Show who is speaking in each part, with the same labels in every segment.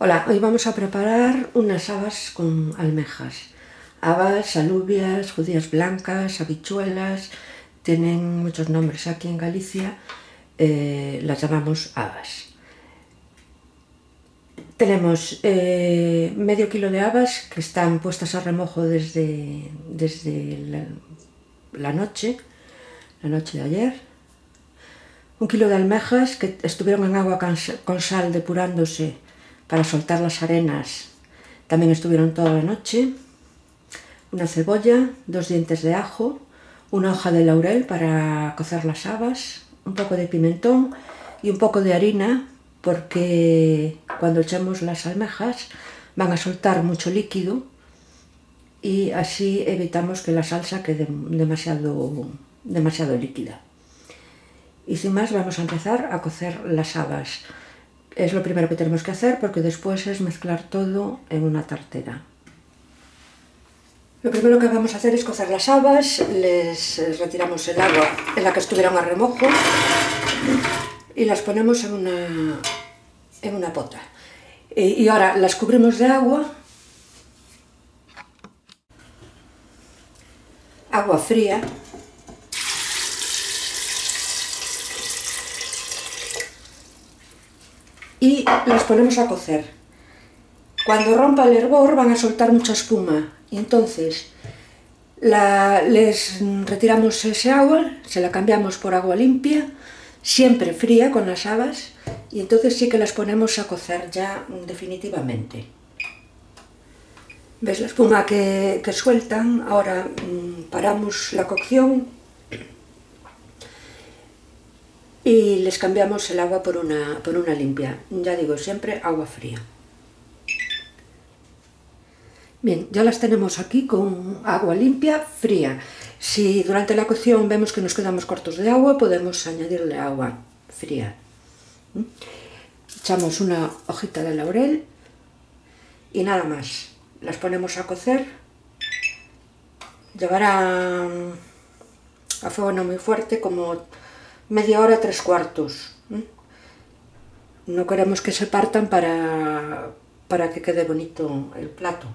Speaker 1: Hola, hoy vamos a preparar unas habas con almejas. Habas, alubias, judías blancas, habichuelas, tienen muchos nombres aquí en Galicia, las llamamos habas. Tenemos medio kilo de habas que están puestas a remojo desde la noche de ayer. 1 kilo de almejas que estuvieron en agua con sal depurándose para soltar las arenas, también estuvieron toda la noche. Una cebolla, 2 dientes de ajo, una hoja de laurel para cocer las habas, un poco de pimentón y un poco de harina, porque cuando echemos las almejas van a soltar mucho líquido y así evitamos que la salsa quede demasiado líquida. Y sin más vamos a empezar a cocer las habas. Es lo primero que tenemos que hacer porque después es mezclar todo en una tartera. Lo primero que vamos a hacer es cocer las habas, les retiramos el agua en la que estuvieron a remojo y las ponemos en una pota. Y ahora las cubrimos de agua fría. Y las ponemos a cocer. Cuando rompa el hervor van a soltar mucha espuma y entonces les retiramos ese agua, se la cambiamos por agua limpia, siempre fría con las habas, y entonces sí que las ponemos a cocer ya definitivamente. ¿Ves la espuma que sueltan? Ahora paramos la cocción y les cambiamos el agua por una limpia. Ya digo, siempre agua fría. Bien, ya las tenemos aquí con agua limpia, fría. Si durante la cocción vemos que nos quedamos cortos de agua, podemos añadirle agua fría. Echamos una hojita de laurel y nada más. Las ponemos a cocer. Llevará a fuego no muy fuerte, como media hora, 3/4. No queremos que se partan para que quede bonito el plato.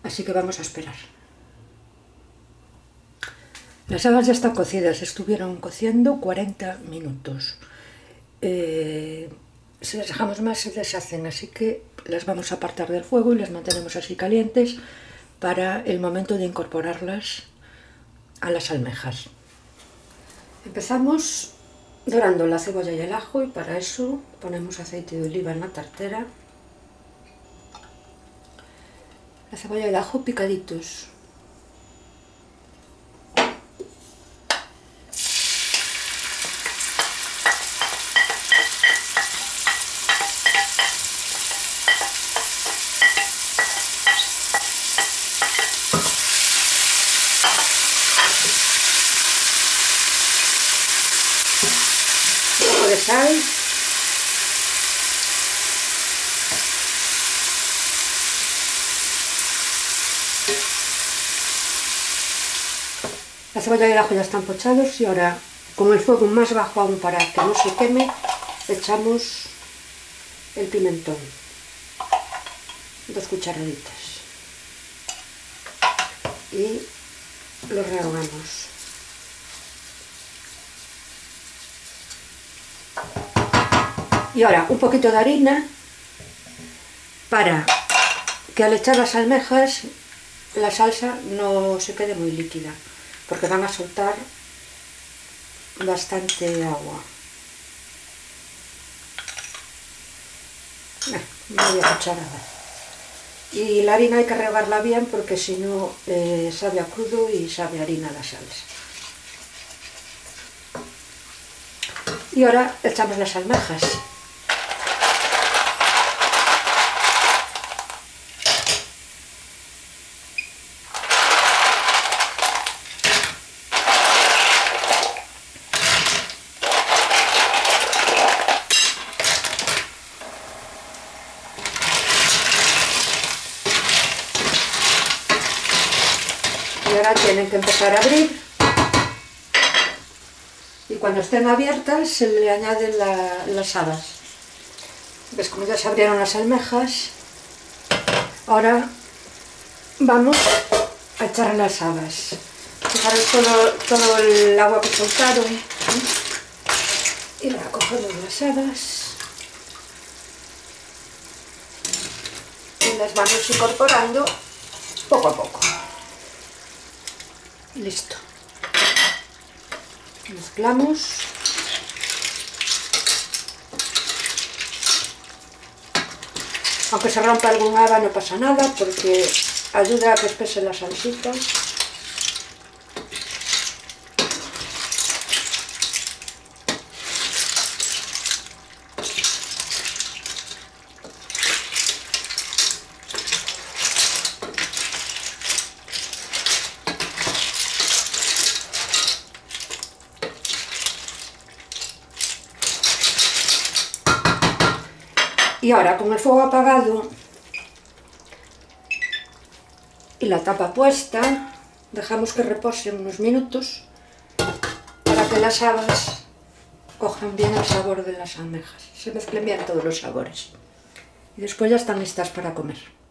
Speaker 1: Así que vamos a esperar. Las habas ya están cocidas, estuvieron cociendo 40 minutos. Si las dejamos más se deshacen, así que las vamos a apartar del fuego y las mantenemos así calientes para el momento de incorporarlas a las almejas. Empezamos dorando la cebolla y el ajo y para eso ponemos aceite de oliva en la tartera. La cebolla y el ajo picaditos. Un poco de sal. La cebolla y el ajo ya están pochados y ahora, con el fuego más bajo aún para que no se queme, echamos el pimentón, 2 cucharaditas, y lo rehogamos. Y ahora un poquito de harina para que al echar las almejas la salsa no se quede muy líquida, porque van a soltar bastante agua. Media cucharada. Y la harina hay que rehogarla bien porque si no sabe a crudo y sabe a harina la salsa. Y ahora echamos las almejas. ya tienen que empezar a abrir. Y cuando estén abiertas se le añaden las habas. ¿Ves? Como ya se abrieron las almejas, ahora vamos a echar las habas. Fijaros todo el agua que soltaron. Y ahora cogemos las habas y las vamos incorporando poco a poco. Listo. Mezclamos. Aunque se rompa algún haba no pasa nada porque ayuda a que espese la salsita. Y ahora, con el fuego apagado y la tapa puesta, dejamos que reposen unos minutos para que las habas cojan bien el sabor de las almejas, se mezclen bien todos los sabores. Y después ya están listas para comer.